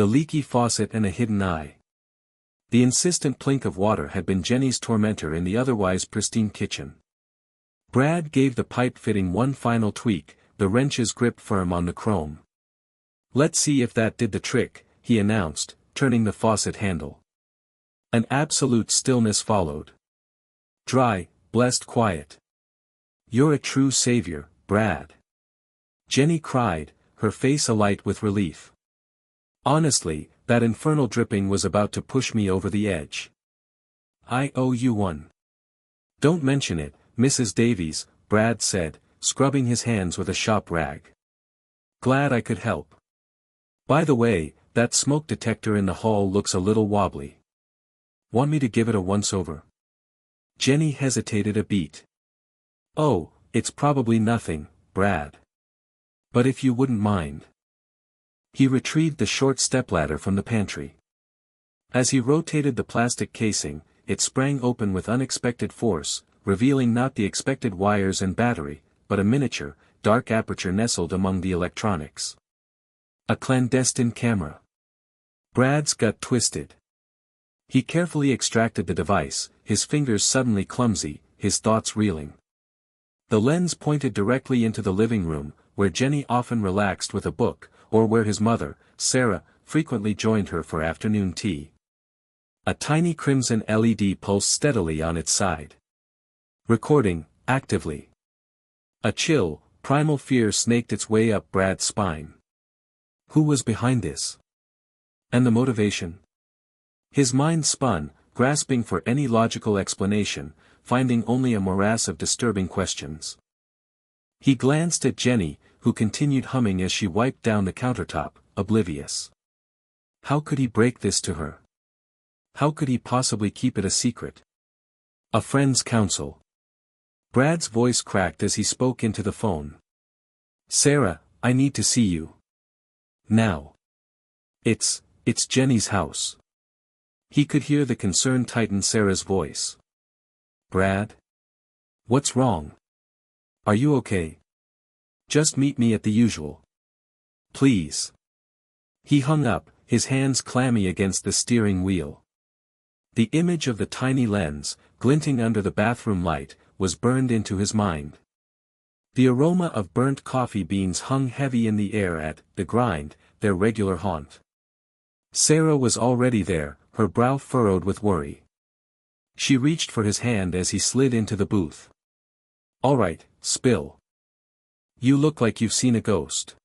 The leaky faucet and a hidden eye. The insistent plink of water had been Jenny's tormentor in the otherwise pristine kitchen. Brad gave the pipe fitting one final tweak, the wrenches gripped firm on the chrome. "Let's see if that did the trick," he announced, turning the faucet handle. An absolute stillness followed. Dry, blessed quiet. "You're a true savior, Brad," Jenny cried, her face alight with relief. "Honestly, that infernal dripping was about to push me over the edge. I owe you one." "Don't mention it, Mrs. Davies," Brad said, scrubbing his hands with a shop rag. "Glad I could help. By the way, that smoke detector in the hall looks a little wobbly. Want me to give it a once-over?" Jenny hesitated a beat. "Oh, it's probably nothing, Brad. But if you wouldn't mind." He retrieved the short stepladder from the pantry. As he rotated the plastic casing, it sprang open with unexpected force, revealing not the expected wires and battery, but a miniature, dark aperture nestled among the electronics. A clandestine camera. Brad's gut twisted. He carefully extracted the device, his fingers suddenly clumsy, his thoughts reeling. The lens pointed directly into the living room, where Jenny often relaxed with a book, or where his mother, Sarah, frequently joined her for afternoon tea. A tiny crimson LED pulsed steadily on its side. Recording, actively. A chill, primal fear snaked its way up Brad's spine. Who was behind this? And the motivation? His mind spun, grasping for any logical explanation, finding only a morass of disturbing questions. He glanced at Jenny, who continued humming as she wiped down the countertop, oblivious. How could he break this to her? How could he possibly keep it a secret? A friend's counsel. Brad's voice cracked as he spoke into the phone. "Sarah, I need to see you. Now. It's Jenny's house." He could hear the concern tighten Sarah's voice. "Brad? What's wrong? Are you okay? Just meet me at the usual. Please." He hung up, his hands clammy against the steering wheel. The image of the tiny lens, glinting under the bathroom light, was burned into his mind. The aroma of burnt coffee beans hung heavy in the air at the grind, their regular haunt. Sarah was already there, her brow furrowed with worry. She reached for his hand as he slid into the booth. "All right, spill. You look like you've seen a ghost."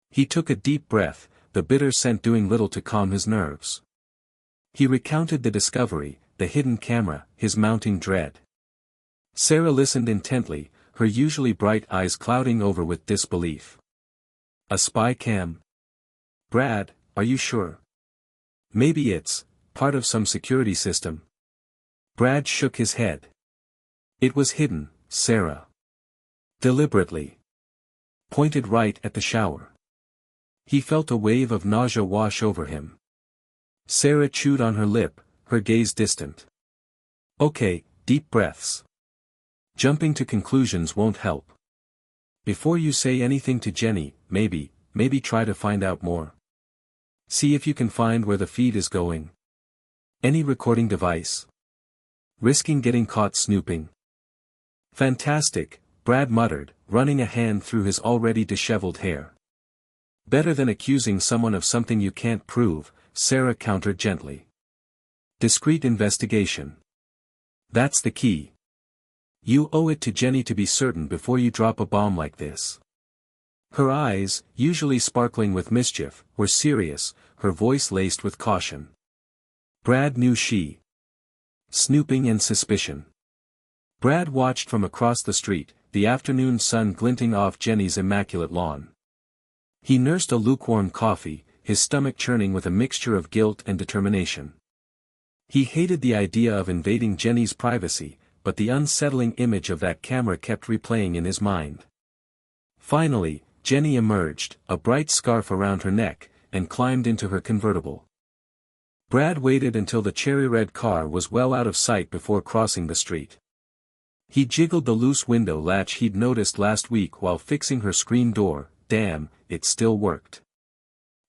He took a deep breath, the bitter scent doing little to calm his nerves. He recounted the discovery, the hidden camera, his mounting dread. Sarah listened intently, her usually bright eyes clouding over with disbelief. "A spy cam? Brad, are you sure? Maybe it's part of some security system." Brad shook his head. "It was hidden, Sarah. Deliberately. Pointed right at the shower." He felt a wave of nausea wash over him. Sarah chewed on her lip, her gaze distant. "Okay, deep breaths. Jumping to conclusions won't help. Before you say anything to Jenny, maybe try to find out more. See if you can find where the feed is going. Any recording device. Risking getting caught snooping." "Fantastic," Brad muttered, running a hand through his already disheveled hair. "Better than accusing someone of something you can't prove," Sarah countered gently. "Discreet investigation. That's the key. You owe it to Jenny to be certain before you drop a bomb like this." Her eyes, usually sparkling with mischief, were serious, her voice laced with caution. Brad knew she. Snooping and suspicion. Brad watched from across the street, the afternoon sun glinting off Jenny's immaculate lawn. He nursed a lukewarm coffee, his stomach churning with a mixture of guilt and determination. He hated the idea of invading Jenny's privacy, but the unsettling image of that camera kept replaying in his mind. Finally, Jenny emerged, a bright scarf around her neck, and climbed into her convertible. Brad waited until the cherry-red car was well out of sight before crossing the street. He jiggled the loose window latch he'd noticed last week while fixing her screen door. Damn, it still worked.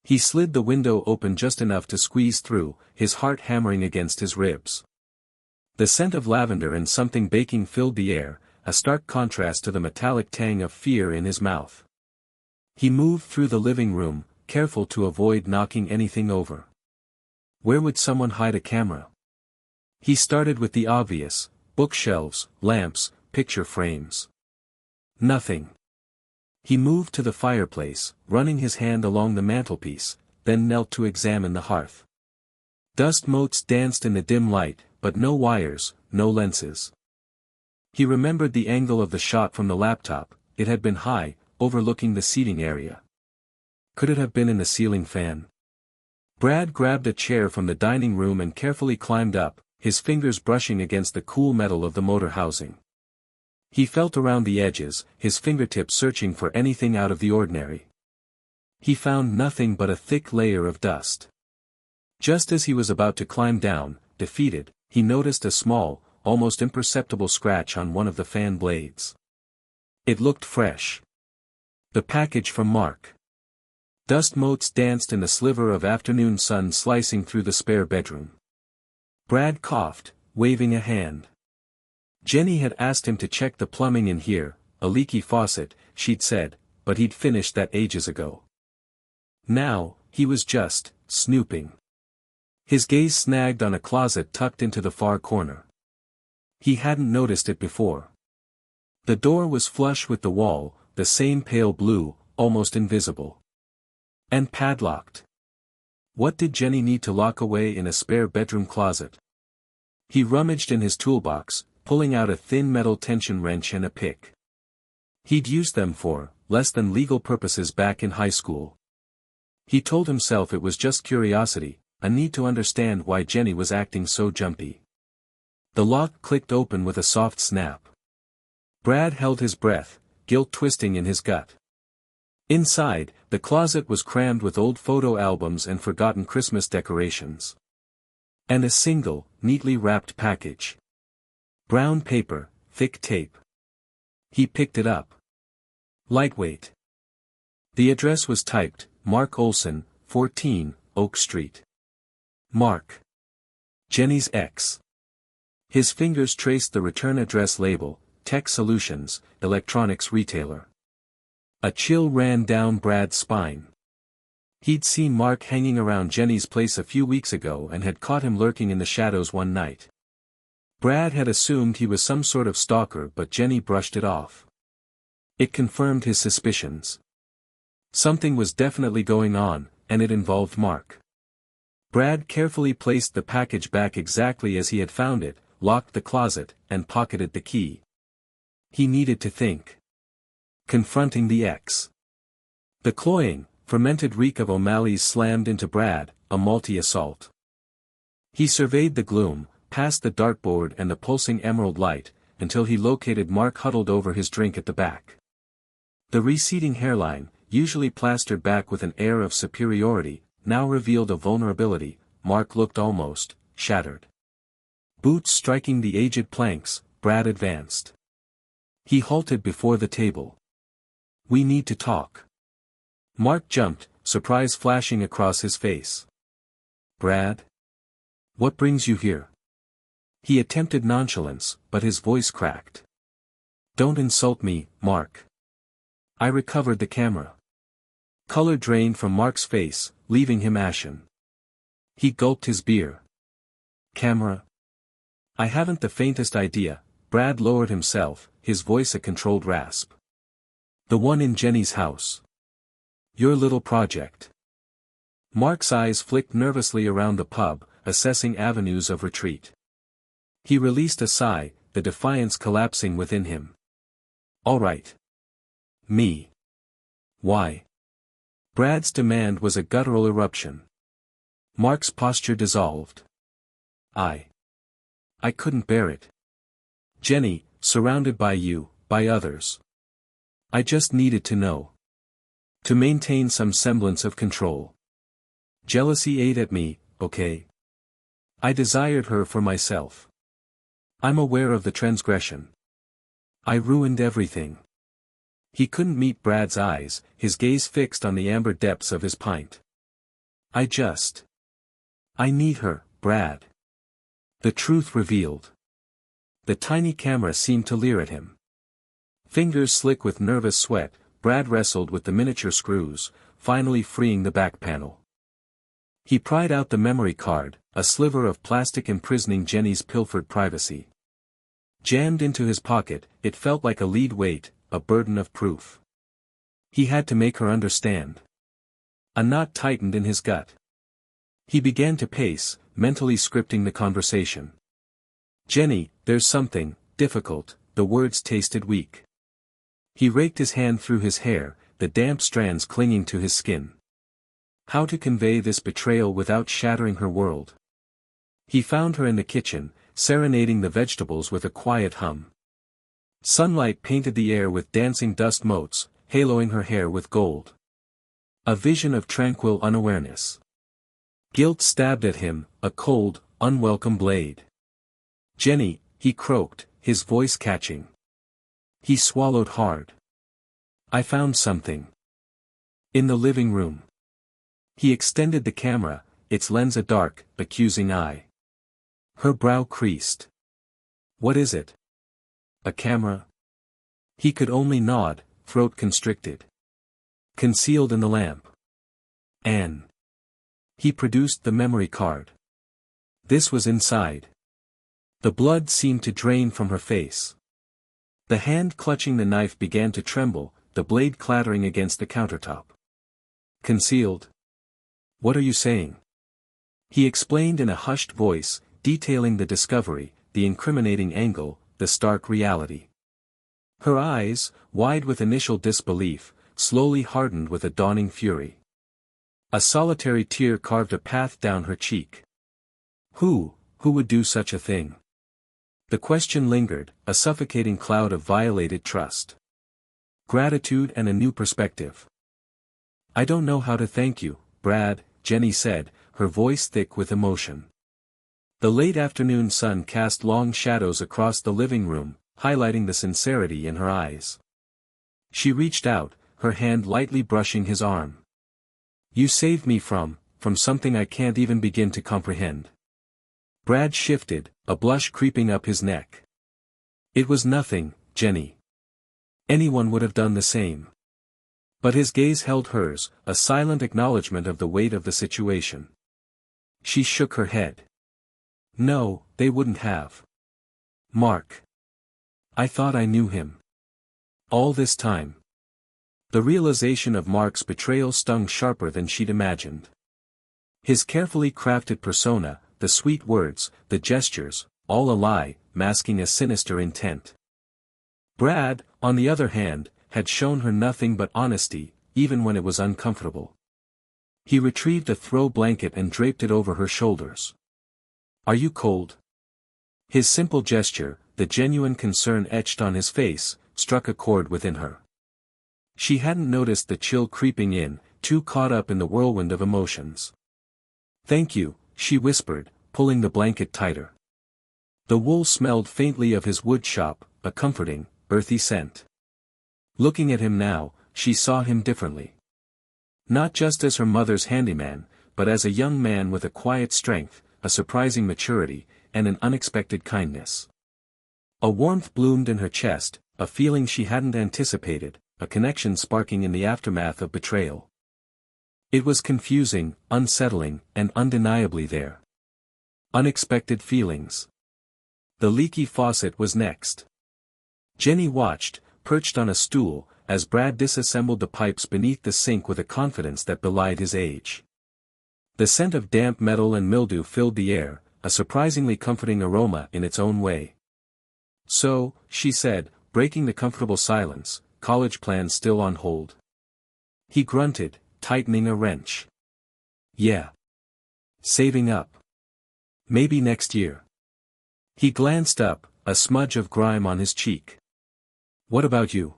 He slid the window open just enough to squeeze through, his heart hammering against his ribs. The scent of lavender and something baking filled the air, a stark contrast to the metallic tang of fear in his mouth. He moved through the living room, careful to avoid knocking anything over. Where would someone hide a camera? He started with the obvious: bookshelves, lamps, picture frames. Nothing. He moved to the fireplace, running his hand along the mantelpiece, then knelt to examine the hearth. Dust motes danced in the dim light, but no wires, no lenses. He remembered the angle of the shot from the laptop. It had been high, overlooking the seating area. Could it have been in the ceiling fan? Brad grabbed a chair from the dining room and carefully climbed up, his fingers brushing against the cool metal of the motor housing. He felt around the edges, his fingertips searching for anything out of the ordinary. He found nothing but a thick layer of dust. Just as he was about to climb down, defeated, he noticed a small, almost imperceptible scratch on one of the fan blades. It looked fresh. The package from Mark. Dust motes danced in the sliver of afternoon sun slicing through the spare bedroom. Brad coughed, waving a hand. Jenny had asked him to check the plumbing in here, a leaky faucet, she'd said, but he'd finished that ages ago. Now, he was just snooping. His gaze snagged on a closet tucked into the far corner. He hadn't noticed it before. The door was flush with the wall, the same pale blue, almost invisible. And padlocked. What did Jenny need to lock away in a spare bedroom closet? He rummaged in his toolbox, pulling out a thin metal tension wrench and a pick. He'd used them for less than legal purposes back in high school. He told himself it was just curiosity, a need to understand why Jenny was acting so jumpy. The lock clicked open with a soft snap. Brad held his breath, guilt twisting in his gut. Inside, the closet was crammed with old photo albums and forgotten Christmas decorations. And a single, neatly wrapped package. Brown paper, thick tape. He picked it up. Lightweight. The address was typed: Mark Olson, 14, Oak Street. Mark. Jenny's ex. His fingers traced the return address label: Tech Solutions, electronics retailer. A chill ran down Brad's spine. He'd seen Mark hanging around Jenny's place a few weeks ago and had caught him lurking in the shadows one night. Brad had assumed he was some sort of stalker, but Jenny brushed it off. It confirmed his suspicions. Something was definitely going on, and it involved Mark. Brad carefully placed the package back exactly as he had found it, locked the closet, and pocketed the key. He needed to think. Confronting the ex. The cloying, fermented reek of O'Malley's slammed into Brad, a multi-assault. He surveyed the gloom, past the dartboard and the pulsing emerald light, until he located Mark huddled over his drink at the back. The receding hairline, usually plastered back with an air of superiority, now revealed a vulnerability. Mark looked almost shattered. Boots striking the aged planks, Brad advanced. He halted before the table. "We need to talk." Mark jumped, surprise flashing across his face. "Brad? What brings you here?" He attempted nonchalance, but his voice cracked. "Don't insult me, Mark." I recovered the camera. Color drained from Mark's face, leaving him ashen. He gulped his beer. "Camera? I haven't the faintest idea." Brad lowered himself, his voice a controlled rasp. "The one in Jenny's house. Your little project." Mark's eyes flicked nervously around the pub, assessing avenues of retreat. He released a sigh, the defiance collapsing within him. "All right. Me. Why?" Brad's demand was a guttural eruption. Mark's posture dissolved. I couldn't bear it. Jenny, surrounded by you, by others. I just needed to know. To maintain some semblance of control. Jealousy ate at me, okay? I desired her for myself. I'm aware of the transgression. I ruined everything." He couldn't meet Brad's eyes, his gaze fixed on the amber depths of his pint. I need her, Brad. The truth revealed. The tiny camera seemed to leer at him. Fingers slick with nervous sweat, Brad wrestled with the miniature screws, finally freeing the back panel. He pried out the memory card, a sliver of plastic imprisoning Jenny's pilfered privacy. Jammed into his pocket, it felt like a lead weight, a burden of proof. He had to make her understand. A knot tightened in his gut. He began to pace, mentally scripting the conversation. Jenny, there's something difficult, the words tasted weak. He raked his hand through his hair, the damp strands clinging to his skin. How to convey this betrayal without shattering her world? He found her in the kitchen, serenading the vegetables with a quiet hum. Sunlight painted the air with dancing dust motes, haloing her hair with gold. A vision of tranquil unawareness. Guilt stabbed at him, a cold, unwelcome blade. Jenny, he croaked, his voice catching. He swallowed hard. I found something. In the living room. He extended the camera, its lens a dark, accusing eye. Her brow creased. What is it? A camera? He could only nod, throat constricted. Concealed in the lamp. Anne. He produced the memory card. This was inside. The blood seemed to drain from her face. The hand clutching the knife began to tremble, the blade clattering against the countertop. Concealed? What are you saying? He explained in a hushed voice, detailing the discovery, the incriminating angle, the stark reality. Her eyes, wide with initial disbelief, slowly hardened with a dawning fury. A solitary tear carved a path down her cheek. Who would do such a thing? The question lingered, a suffocating cloud of violated trust. Gratitude and a new perspective. I don't know how to thank you, Brad, Jenny said, her voice thick with emotion. The late afternoon sun cast long shadows across the living room, highlighting the sincerity in her eyes. She reached out, her hand lightly brushing his arm. You saved me from something I can't even begin to comprehend. Brad shifted, a blush creeping up his neck. It was nothing, Jenny. Anyone would have done the same. But his gaze held hers, a silent acknowledgement of the weight of the situation. She shook her head. No, they wouldn't have. Mark. I thought I knew him. All this time. The realization of Mark's betrayal stung sharper than she'd imagined. His carefully crafted persona, the sweet words, the gestures, all a lie, masking a sinister intent. Brad, on the other hand, had shown her nothing but honesty, even when it was uncomfortable. He retrieved a throw blanket and draped it over her shoulders. Are you cold? His simple gesture, the genuine concern etched on his face, struck a chord within her. She hadn't noticed the chill creeping in, too caught up in the whirlwind of emotions. Thank you, she whispered, pulling the blanket tighter. The wool smelled faintly of his wood shop, a comforting, earthy scent. Looking at him now, she saw him differently. Not just as her mother's handyman, but as a young man with a quiet strength, a surprising maturity, and an unexpected kindness. A warmth bloomed in her chest, a feeling she hadn't anticipated, a connection sparking in the aftermath of betrayal. It was confusing, unsettling, and undeniably there. Unexpected feelings. The leaky faucet was next. Jenny watched, perched on a stool, as Brad disassembled the pipes beneath the sink with a confidence that belied his age. The scent of damp metal and mildew filled the air, a surprisingly comforting aroma in its own way. So, she said, breaking the comfortable silence, college plans still on hold. He grunted, tightening a wrench. Yeah. Saving up. Maybe next year. He glanced up, a smudge of grime on his cheek. What about you?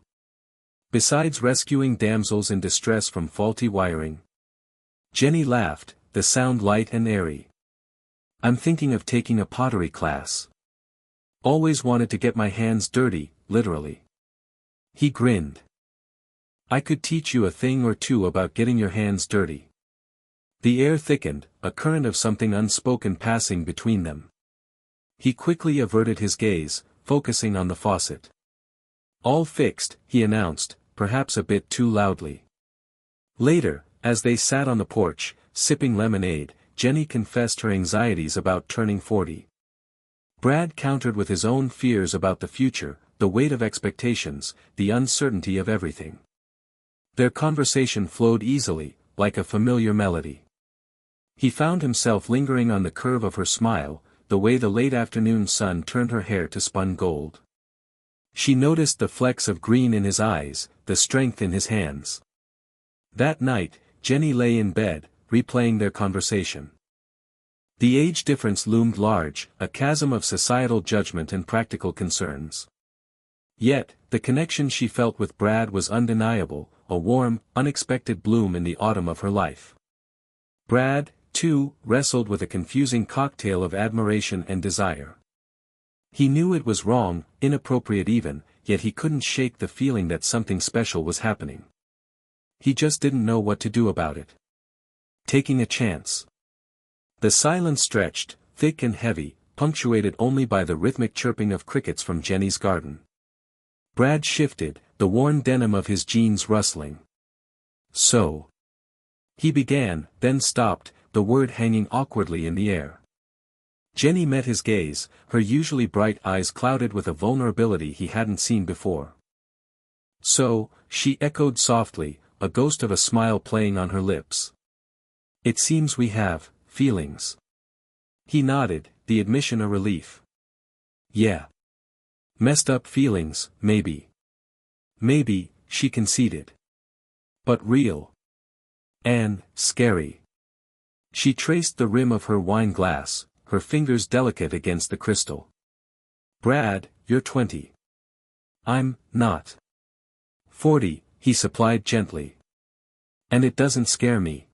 Besides rescuing damsels in distress from faulty wiring? Jenny laughed, the sound light and airy. I'm thinking of taking a pottery class. Always wanted to get my hands dirty, literally. He grinned. I could teach you a thing or two about getting your hands dirty. The air thickened, a current of something unspoken passing between them. He quickly averted his gaze, focusing on the faucet. "All fixed," he announced, perhaps a bit too loudly. Later, as they sat on the porch, sipping lemonade, Jenny confessed her anxieties about turning 40. Brad countered with his own fears about the future, the weight of expectations, the uncertainty of everything. Their conversation flowed easily, like a familiar melody. He found himself lingering on the curve of her smile, the way the late afternoon sun turned her hair to spun gold. She noticed the flecks of green in his eyes, the strength in his hands. That night, Jenny lay in bed, replaying their conversation. The age difference loomed large, a chasm of societal judgment and practical concerns. Yet, the connection she felt with Brad was undeniable, a warm, unexpected bloom in the autumn of her life. Brad, too, wrestled with a confusing cocktail of admiration and desire. He knew it was wrong, inappropriate even, yet he couldn't shake the feeling that something special was happening. He just didn't know what to do about it. Taking a chance. The silence stretched, thick and heavy, punctuated only by the rhythmic chirping of crickets from Jenny's garden. Brad shifted, the worn denim of his jeans rustling. "So." He began, then stopped, the word hanging awkwardly in the air. Jenny met his gaze, her usually bright eyes clouded with a vulnerability he hadn't seen before. "So," she echoed softly, a ghost of a smile playing on her lips. "It seems we have feelings." He nodded, the admission a relief. "Yeah. Messed up feelings, maybe." "Maybe," she conceded. "But real. And scary." She traced the rim of her wine glass, her fingers delicate against the crystal. "Brad, you're 20. I'm not." 40, he supplied gently. "And it doesn't scare me.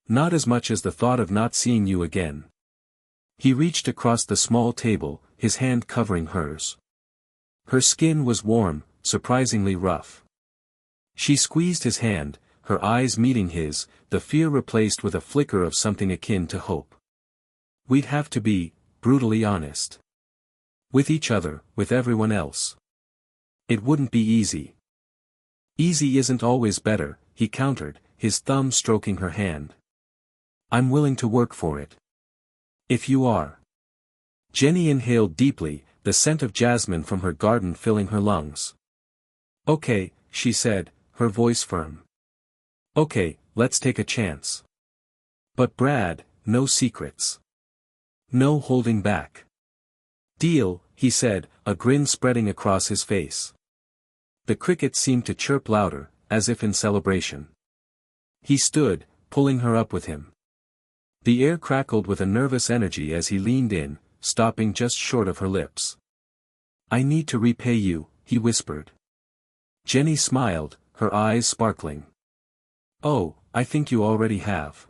Not as much as the thought of not seeing you again." He reached across the small table, his hand covering hers. Her skin was warm, surprisingly rough. She squeezed his hand, her eyes meeting his, the fear replaced with a flicker of something akin to hope. "We'd have to be, brutally honest. With each other, with everyone else. It wouldn't be easy." "Easy isn't always better," he countered, his thumb stroking her hand. "I'm willing to work for it. If you are." Jenny inhaled deeply, the scent of jasmine from her garden filling her lungs. "Okay," she said, her voice firm. "Okay, let's take a chance. But Brad, no secrets. No holding back." "Deal," he said, a grin spreading across his face. The crickets seemed to chirp louder, as if in celebration. He stood, pulling her up with him. The air crackled with a nervous energy as he leaned in, stopping just short of her lips. "I need to repay you," he whispered. Jenny smiled, her eyes sparkling. "Oh, I think you already have."